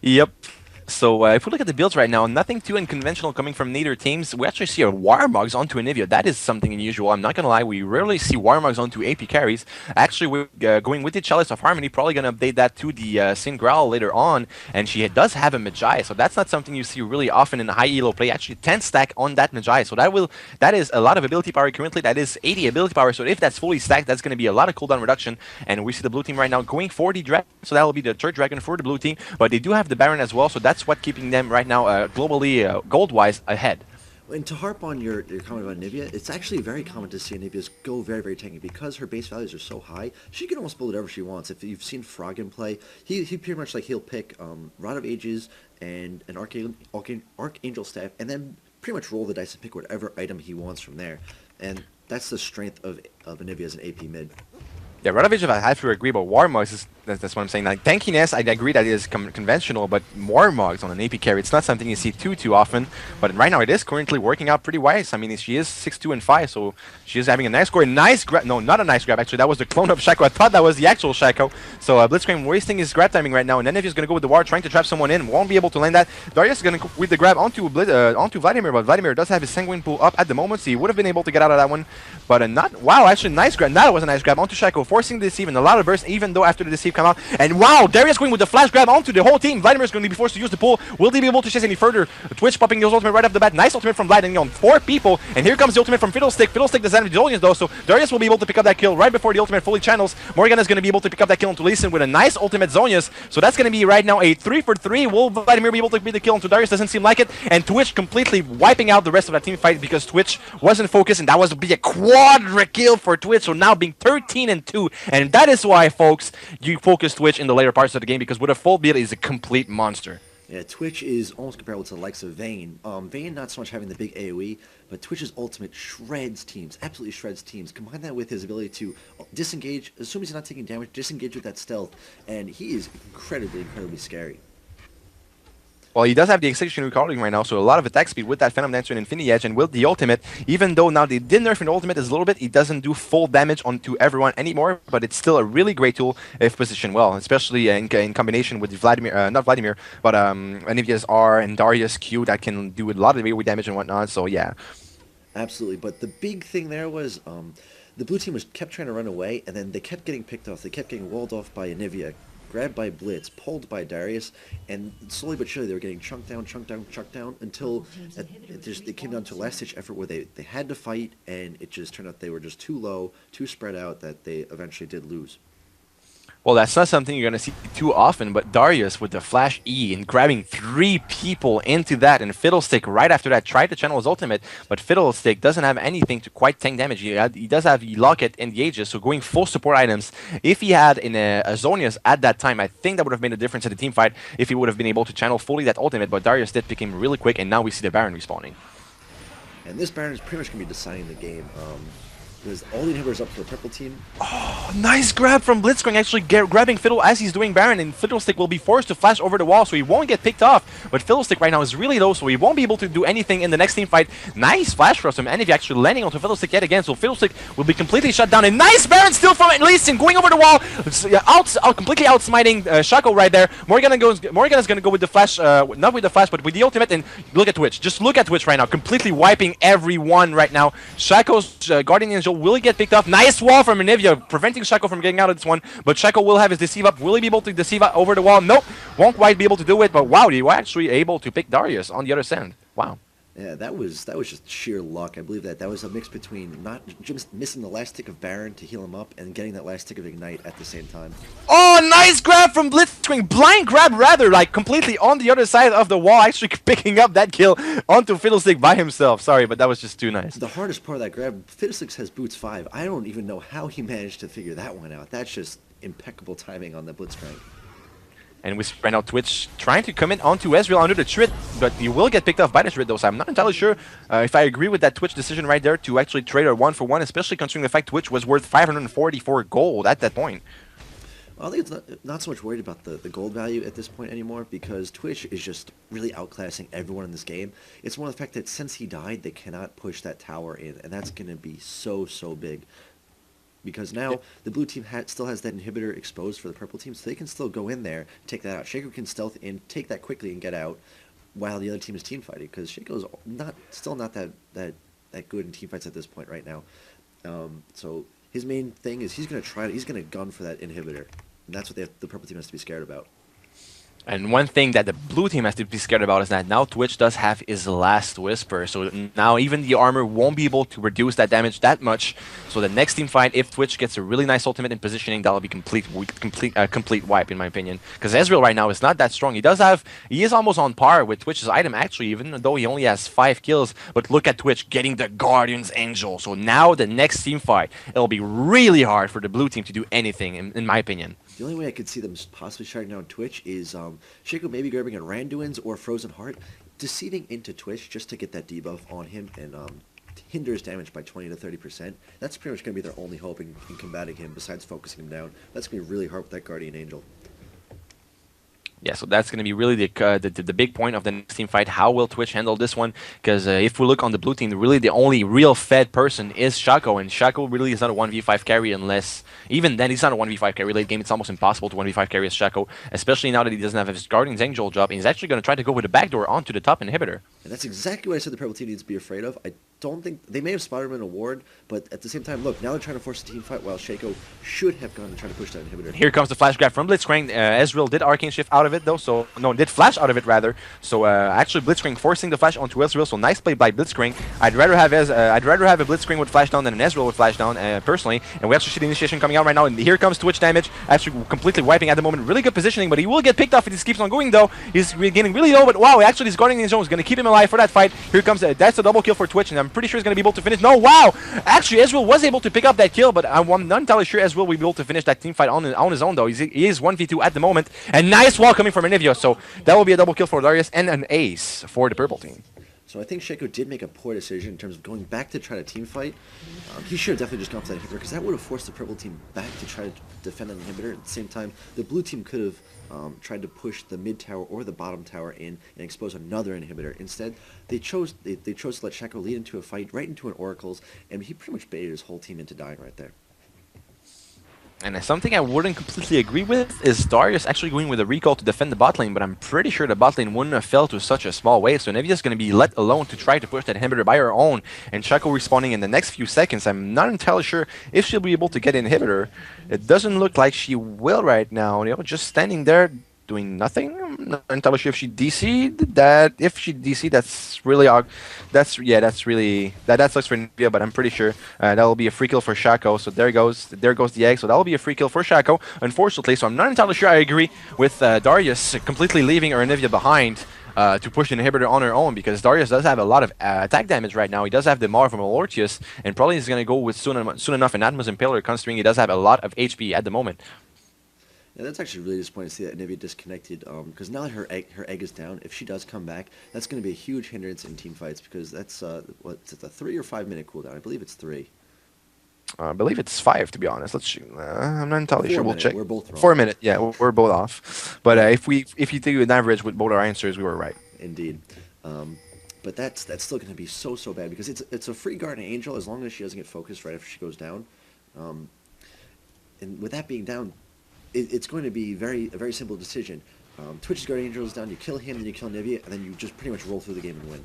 Yep. So if we look at the builds right now, nothing too unconventional coming from neither teams. We actually see a Warmogs onto Anivia. That is something unusual. I'm not going to lie, we rarely see Warmogs onto AP carries. Actually, we're going with the Chalice of Harmony, probably going to update that to the Sin Growl later on. And she does have a Magi, so that's not something you see really often in the high elo play. Actually, 10 stack on that Magi, so that is a lot of ability power currently. That is 80 ability power, so if that's fully stacked, that's going to be a lot of cooldown reduction. And we see the blue team right now going for the Dragon, so that will be the third Dragon for the blue team. But they do have the Baron as well, so that's what keeping them right now globally, gold-wise, ahead. And to harp on your comment about Anivia, it's actually very common to see Anivia's go very, very tanky because her base values are so high. She can almost build whatever she wants. If you've seen Froggen play, he pretty much he'll pick Rod of Ages and an Archangel Staff, and then pretty much roll the dice and pick whatever item he wants from there. And that's the strength of Anivia as an AP mid. Yeah, Radovic, I have to agree, but Warmogs is that's what I'm saying. Like tankiness, I agree that it is conventional, but Warmogs on an AP carry, it's not something you see too often. But right now, it is currently working out pretty wise. I mean, she is 6-2 and 5, so she is having a nice score. Nice grab, no, not a nice grab actually. That was the clone of Shaco. I thought that was the actual Shaco. So Blitzcrank wasting his grab timing right now, and then if he's gonna go with the ward, trying to trap someone in, won't be able to land that. Darius is gonna go with the grab onto Vladimir, but Vladimir does have his Sanguine Pool up at the moment, so he would have been able to get out of that one. But not, wow, actually nice grab. That was a nice grab onto Shaco, forcing the deceive and a lot of burst, even though after the deceive wave come out. And wow, Darius going with the flash grab onto the whole team. Vladimir's going to be forced to use the pull. Will they be able to chase any further? Twitch popping his ultimate right off the bat. Nice ultimate from Vlad, and on 4 people. And here comes the ultimate from Fiddlestick. Fiddlestick doesn't have the Zonians though, so Darius will be able to pick up that kill right before the ultimate fully channels. Morgan is going to be able to pick up that kill into Lee Sin with a nice ultimate Zonias. So that's going to be right now a 3 for 3. Will Vladimir be able to beat the kill into Darius? Doesn't seem like it. And Twitch completely wiping out the rest of that team fight because Twitch wasn't focused, and that was to be a quadra kill for Twitch. So now being 13-2, and that is why, folks, you focus Twitch in the later parts of the game, because with a full build is a complete monster. Yeah, Twitch is almost comparable to the likes of Vayne. Vayne not so much having the big AoE, but Twitch's ultimate shreds teams, absolutely shreds teams. Combine that with his ability to disengage, as soon as he's not taking damage, disengage with that stealth, and he is incredibly, incredibly scary. Well, he does have the execution recording right now, so a lot of attack speed with that Phantom Dancer and Infinity Edge, and with the ultimate, even though now they did nerf in the ultimate is a little bit, it doesn't do full damage onto everyone anymore, but it's still a really great tool if positioned well, especially in combination with Vladimir, not Vladimir, but Anivia's R and Darius Q that can do a lot of AoE damage and whatnot, so yeah. Absolutely, but the big thing there was the blue team kept trying to run away, and then they kept getting picked off. They kept getting walled off by Anivia, grabbed by Blitz, pulled by Darius, and slowly but surely they were getting chunked down, until it came down to a last-ditch effort where they had to fight, and it just turned out they were just too low, too spread out, that they eventually did lose. Well, that's not something you're going to see too often, but Darius with the Flash E and grabbing 3 people into that, and Fiddlestick right after that tried to channel his ultimate, but Fiddlestick doesn't have anything to quite tank damage. He does have the Locket and the Aegis, so going full support items. If he had in a Zonius at that time, I think that would have made a difference in the team fight if he would have been able to channel fully that ultimate, but Darius did pick him really quick, and now we see the Baron respawning. And this Baron is pretty much going to be deciding the game. Because all the inhibitors up for the purple team. Oh, nice grab from Blitzcrank, actually grabbing Fiddle as he's doing Baron, and Fiddlestick will be forced to flash over the wall, so he won't get picked off. But Fiddlestick right now is really low, so he won't be able to do anything in the next team fight. Nice flash from him, and if he actually landing onto Fiddlestick yet again, so Fiddlestick will be completely shut down. And nice Baron still from Lee Sin, going over the wall, completely outsmiting Shaco right there. Morgan is going to go with the flash, not with the flash, but with the ultimate, and look at Twitch. Just look at Twitch right now, completely wiping everyone right now. Shaco's Guardian Angel will get picked off. Nice wall from Anivia, preventing Shaco from getting out of this one. But Shaco will have his deceive up. Will he be able to deceive up over the wall? Nope. Won't quite be able to do it. But wow, they were actually able to pick Darius on the other side. Wow. Yeah, that was just sheer luck. I believe that was a mix between not just missing the last tick of Baron to heal him up and getting that last tick of Ignite at the same time. Oh, nice grab from Blitzcrank. Blind grab rather, like completely on the other side of the wall, actually picking up that kill onto Fiddlestick by himself. Sorry, but that was just too nice. The hardest part of that grab, Fiddlestick has boots 5. I don't even know how he managed to figure that one out. That's just impeccable timing on the Blitzcrank. And we right now Twitch trying to commit onto Ezreal under the Trit, but he will get picked off by the Trit though, so I'm not entirely sure if I agree with that Twitch decision right there to actually trade a 1-for-1, especially considering the fact Twitch was worth 544 gold at that point. Well, I think it's not so much worried about the gold value at this point anymore, because Twitch is just really outclassing everyone in this game. It's more the fact that since he died, they cannot push that tower in, and that's going to be so big. Because now the blue team still has that inhibitor exposed for the purple team, so they can still go in there, take that out. Shaco can stealth in, take that quickly and get out, while the other team is team fighting. Because Shaco's still not that good in team fights at this point right now. So his main thing is he's gonna gun for that inhibitor, and that's what the purple team has to be scared about. And one thing that the blue team has to be scared about is that now Twitch does have his last Whisper, so now even the armor won't be able to reduce that damage that much. So the next team fight, if Twitch gets a really nice ultimate in positioning, that'll be complete wipe in my opinion. Because Ezreal right now is not that strong. He is almost on par with Twitch's item actually, even though he only has 5 kills. But look at Twitch getting the Guardian's Angel. So now the next team fight, it'll be really hard for the blue team to do anything in my opinion. The only way I could see them possibly shutting down Twitch is Shaco maybe grabbing a Randuin's or Frozen Heart, deceiving into Twitch just to get that debuff on him and hinder his damage by 20 to 30%. That's pretty much going to be their only hope in combating him, besides focusing him down. That's going to be really hard with that Guardian Angel. Yeah, so that's going to be really the big point of the next team fight. How will Twitch handle this one? Because if we look on the blue team, really the only real fed person is Shaco, and Shaco really is not a 1v5 carry unless... Even then, he's not a 1v5 carry. Late game, it's almost impossible to 1v5 carry as Shaco, especially now that he doesn't have his Guardian's Angel job, and he's actually going to try to go with a backdoor onto the top inhibitor. And that's exactly what I said the purple team needs to be afraid of. I don't think they may have spotted him in a ward, but at the same time, look, now they're trying to force a team fight while Shaco should have gone and tried to push that inhibitor. Here comes the flash grab from Blitzcrank. Ezreal did Arcane Shift out of it though, so no, did flash out of it rather. So actually Blitzcrank forcing the flash onto Ezreal. So nice play by Blitzcrank. I'd rather have a Blitzcrank with flash down than an Ezreal with flash down personally. And we actually see the initiation coming out right now. And here comes Twitch damage, actually completely wiping at the moment. Really good positioning, but he will get picked off if he keeps on going though. He's getting really low, but wow, actually he's guarding his zone. He's going to keep him alive for that fight. Here comes that's a double kill for Twitch, and I'm pretty sure he's going to be able to finish. No, wow! Actually, Ezreal was able to pick up that kill, but I'm not entirely sure Ezreal will be able to finish that team fight on his own, though. He is 1v2 at the moment. And nice wall coming from Anivia, so that will be a double kill for Darius and an ace for the purple team. So I think Shaco did make a poor decision in terms of going back to try to team fight. He should have definitely just gone for that inhibitor, because that would have forced the purple team back to try to defend an inhibitor. At the same time, the blue team could have tried to push the mid tower or the bottom tower in and expose another inhibitor. Instead, they chose to let Shaco lead into a fight, right into an Oracle's, and he pretty much baited his whole team into dying right there. And something I wouldn't completely agree with is Darius actually going with a recall to defend the bot lane, but I'm pretty sure the bot lane wouldn't have fell to such a small wave, so Nevia's going to be let alone to try to push that inhibitor by her own, and Shaco respawning in the next few seconds. I'm not entirely sure if she'll be able to get an inhibitor. It doesn't look like she will right now, you know, just standing there doing nothing. I'm not entirely sure if she DC'd that. If she DC'd, that's really that sucks for Nivea, but I'm pretty sure that will be a free kill for Shaco. So there goes the egg. So that will be a free kill for Shaco, unfortunately. So I'm not entirely sure I agree with Darius completely leaving her Nivea behind to push an inhibitor on her own, because Darius does have a lot of attack damage right now. He does have the Mar from Alortius, and probably is going to go with soon enough an Atmos Impaler, considering he does have a lot of HP at the moment. Yeah, that's actually really disappointing to see that Nivea disconnected, because now that her egg is down, if she does come back, that's going to be a huge hindrance in team fights, because that's, what's it, a 3 or 5 minute cooldown? I believe it's 3. I believe it's 5, to be honest. Let's. I'm not entirely sure. We'll check. We're both wrong. 4 minute. Yeah, we're both off. But if you do an average with both our answers, we were right. Indeed. But that's still going to be so bad, because it's a free guardian angel as long as she doesn't get focused right after she goes down. And with that being down, it's going to be a very simple decision. Twitch's guardian angel is down. You kill him, then you kill Nivea, and then you just pretty much roll through the game and win.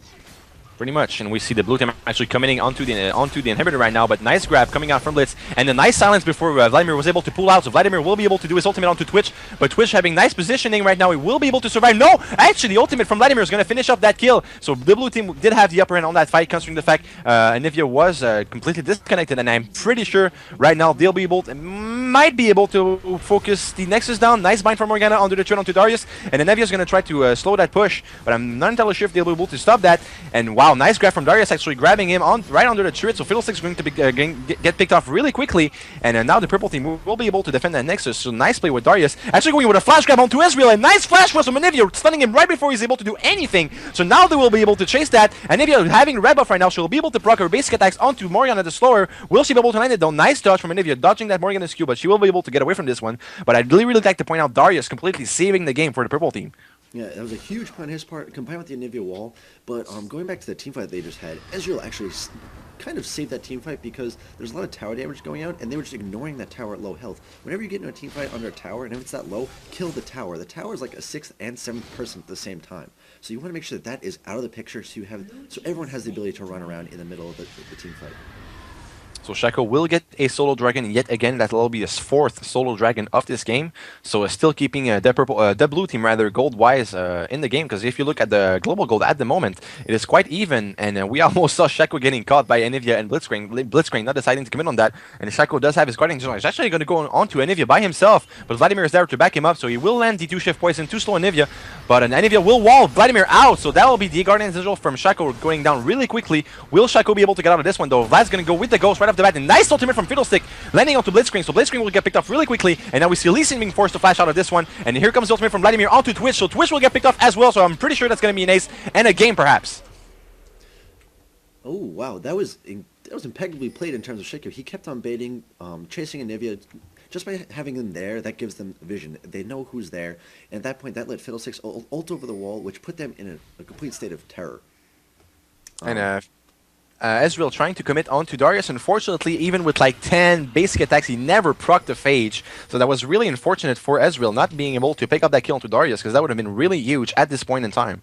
Pretty much, and we see the blue team actually coming onto the inhibitor right now, but nice grab coming out from Blitz, and a nice silence before Vladimir was able to pull out, so Vladimir will be able to do his ultimate onto Twitch, but Twitch having nice positioning right now, he will be able to survive. No! Actually, the ultimate from Vladimir is going to finish up that kill, so the blue team did have the upper hand on that fight, considering the fact Anivia was completely disconnected, and I'm pretty sure right now they'll be able to, might be able to focus the Nexus down. Nice bind from Morgana under the turn onto Darius, and Anivia is going to try to slow that push, but I'm not entirely sure if they'll be able to stop that, and wow, nice grab from Darius, actually grabbing him on right under the turret, so Fiddlestick's going to be, get picked off really quickly, and now the purple team will be able to defend that Nexus, so nice play with Darius, actually going with a flash grab onto Ezreal, and nice flash was from Anivia, stunning him right before he's able to do anything, so now they will be able to chase that. Anivia having red buff right now, she'll be able to proc her basic attacks onto Morgana the slower. Will she be able to land it though? Nice dodge from Anivia, dodging that Morgana's Q, but she will be able to get away from this one, but I'd really like to point out Darius completely saving the game for the purple team. Yeah, that was a huge point on his part, combined with the Anivia wall. But going back to the team fight they just had, Ezreal actually kind of saved that team fight, because there's a lot of tower damage going out, and they were just ignoring that tower at low health. Whenever you get into a team fight under a tower, and if it's that low, kill the tower. The tower is like a 6th and 7th person at the same time. So you want to make sure that is out of the picture, so everyone has the ability to run around in the middle of the team fight. So Shaco will get a solo dragon yet again. That will be his 4th solo dragon of this game. So still keeping the blue team rather gold-wise in the game. Because if you look at the global gold at the moment, it is quite even. And we almost saw Shaco getting caught by Anivia and Blitzcrank not deciding to commit on that. And Shaco does have his guardian angel. He's actually going to go on to Anivia by himself. But Vladimir is there to back him up. So he will land the 2-shift poison to slow Anivia. But Anivia will wall Vladimir out. So that will be the guardian angel from Shaco going down really quickly. Will Shaco be able to get out of this one though? Vlad's going to go with the ghost right off the bat, and nice ultimate from Fiddlestick, landing onto Blitzcrank, so Blitzcrank will get picked off really quickly, and now we see Lee Sin being forced to flash out of this one, and here comes the ultimate from Vladimir onto Twitch, so Twitch will get picked off as well, so I'm pretty sure that's going to be an ace, and a game perhaps. Oh wow, that was impeccably played in terms of Shaco. He kept on baiting, chasing Anivia. Just by having them there, that gives them vision. They know who's there, and at that point, that let Fiddlesticks ult over the wall, which put them in a complete state of terror. And Ezreal trying to commit onto Darius. Unfortunately, even with like 10 basic attacks, he never procced the Phage. So that was really unfortunate for Ezreal not being able to pick up that kill onto Darius, because that would have been really huge at this point in time.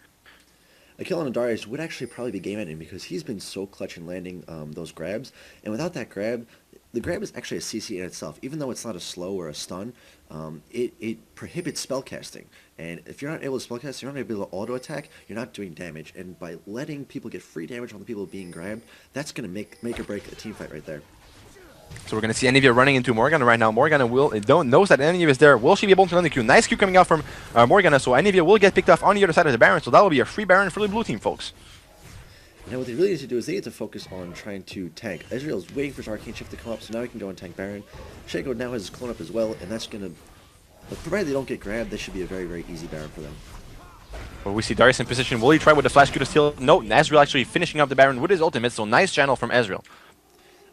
A kill on a Darius would actually probably be game ending because he's been so clutch in landing those grabs, and without that grab, the grab is actually a CC in itself. Even though it's not a slow or a stun, it prohibits spellcasting. And if you're not able to spellcast, you're not able to auto attack, you're not doing damage. And by letting people get free damage on the people being grabbed, that's going to make or break a team fight right there. So we're going to see Anivia running into Morgana right now. Morgana knows that Anivia is there. Will she be able to land the Q? Nice Q coming out from Morgana, so Anivia will get picked off on the other side of the Baron, so that will be a free Baron for the blue team, folks. Now what they really need to do is they need to focus on trying to tank. Ezreal's waiting for his Arcane Shift to come up, so now he can go and tank Baron. Shaco now has his clone up as well, and that's going to... provided they don't get grabbed, this should be a very, very easy Baron for them. Well, we see Dyrus in position. Will he try with the Flash Q to steal? No, Ezreal actually finishing up the Baron with his ultimate, so nice channel from Ezreal.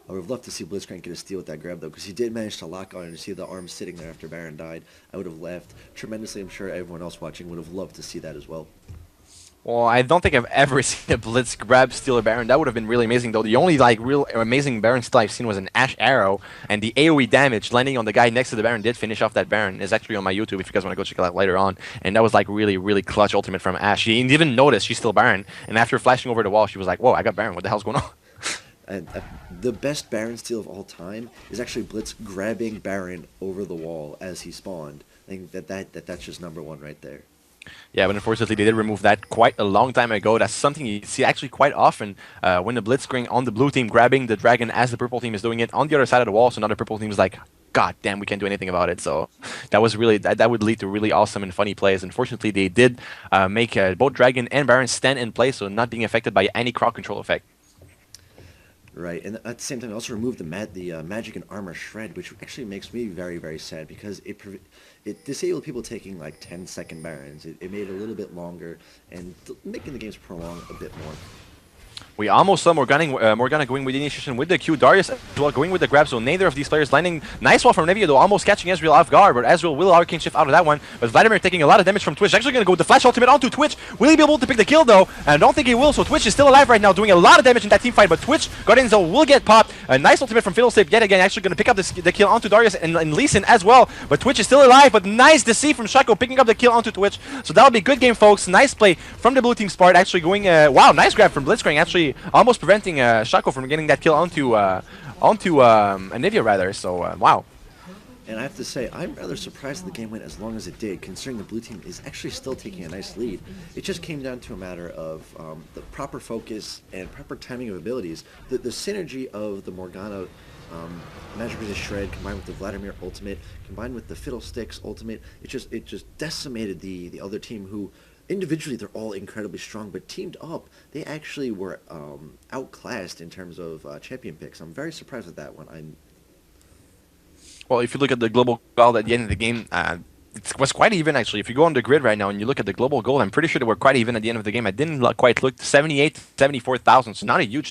I would have loved to see Blitzcrank get a steal with that grab, though, because he did manage to lock on and see the arm sitting there after Baron died. I would have laughed tremendously. I'm sure everyone else watching would have loved to see that as well. Well, I don't think I've ever seen a Blitz grab steal a Baron. That would have been really amazing, though. The only like real amazing Baron steal I've seen was an Ashe Arrow, and the AoE damage landing on the guy next to the Baron did finish off that Baron. It's actually on my YouTube if you guys want to go check it out later on. And that was like really, really clutch ultimate from Ashe. She didn't even notice she's still Baron, and after flashing over the wall, she was like, "Whoa, I got Baron. What the hell's going on?" And the best Baron steal of all time is actually Blitz grabbing Baron over the wall as he spawned. I think that's just #1 right there. Yeah, but unfortunately they did remove that quite a long time ago. That's something you see actually quite often when the Blitzcrank on the blue team grabbing the dragon as the purple team is doing it on the other side of the wall. So now the purple team is like, God damn, we can't do anything about it. So that was really that would lead to really awesome and funny plays. Unfortunately, they did make both dragon and Baron stand in place, so not being affected by any crowd control effect. Right, and at the same time, it also removed the magic and armor shred, which actually makes me very, very sad because it disabled people taking like 10-second Barons. It made it a little bit longer and making the games prolong a bit more. We almost saw Morgana going with the initiation with the Q. Darius as well going with the grab, so neither of these players landing. Nice wall from Nivea though, almost catching Ezreal off guard, but Ezreal will Arcane Shift out of that one. But Vladimir taking a lot of damage from Twitch. Actually going to go with the Flash Ultimate onto Twitch. Will he be able to pick the kill though? And I don't think he will, so Twitch is still alive right now, doing a lot of damage in that team fight, but Twitch Guardians though will get popped. A nice ultimate from Fiddlestick yet again, actually going to pick up the kill onto Darius and Lee Sin as well. But Twitch is still alive, but nice to see from Shaco picking up the kill onto Twitch. So that'll be a good game, folks. Nice play from the blue team's part, actually going, wow, nice grab from Blitzcrank, actually almost preventing Shaco from getting that kill onto Anivia rather, so wow. And I have to say, I'm rather surprised that the game went as long as it did, considering the blue team is actually still taking a nice lead. It just came down to a matter of the proper focus and proper timing of abilities. The synergy of the Morgana Magic Resist Shred combined with the Vladimir ultimate, combined with the Fiddlesticks ultimate, it just decimated the other team who... Individually, they're all incredibly strong, but teamed up, they actually were outclassed in terms of champion picks. I'm very surprised with that one. Well, if you look at the global goal at the end of the game, it was quite even actually. If you go on the grid right now and you look at the global goal, I'm pretty sure they were quite even at the end of the game. I didn't quite look 78, 74,000, so not a huge difference.